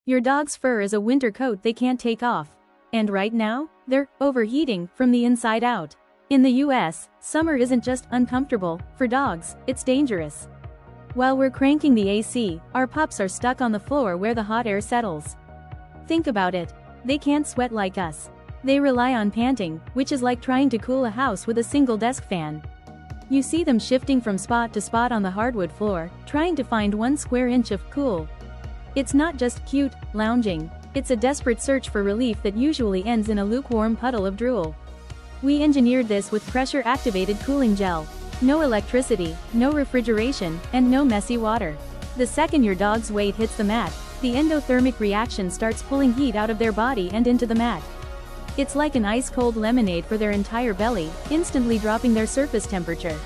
Your dog's fur is a winter coat they can't take off. And right now, they're overheating from the inside out. In the US, summer isn't just uncomfortable for dogs, it's dangerous. While we're cranking the AC, our pups are stuck on the floor where the hot air settles. Think about it. They can't sweat like us. They rely on panting, which is like trying to cool a house with a single desk fan. You see them shifting from spot to spot on the hardwood floor, trying to find 1 square inch of cool. It's not just cute lounging, it's a desperate search for relief that usually ends in a lukewarm puddle of drool. We engineered this with pressure-activated cooling gel. No electricity, no refrigeration, and no messy water. The second your dog's weight hits the mat, the endothermic reaction starts pulling heat out of their body and into the mat. It's like an ice-cold lemonade for their entire belly, instantly dropping their surface temperature.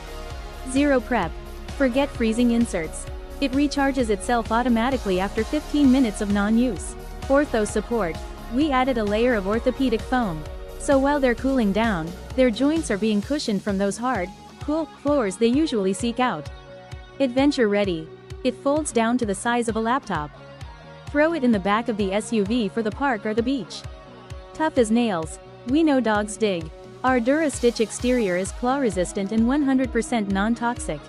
Zero prep. Forget freezing inserts. It recharges itself automatically after 15 minutes of non-use. Ortho support. We added a layer of orthopedic foam. So while they're cooling down, their joints are being cushioned from those hard, cool floors they usually seek out. Adventure ready. It folds down to the size of a laptop. Throw it in the back of the SUV for the park or the beach. Tough as nails. We know dogs dig. Our Dura-Stitch exterior is claw-resistant and 100% non-toxic.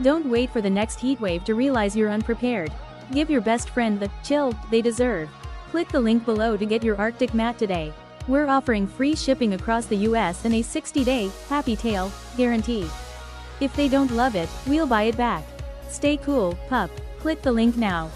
Don't wait for the next heatwave to realize you're unprepared. Give your best friend the chill they deserve. Click the link below to get your Arctic mat today. We're offering free shipping across the US and a 60-day, happy tail, guarantee. If they don't love it, we'll buy it back. Stay cool, pup. Click the link now.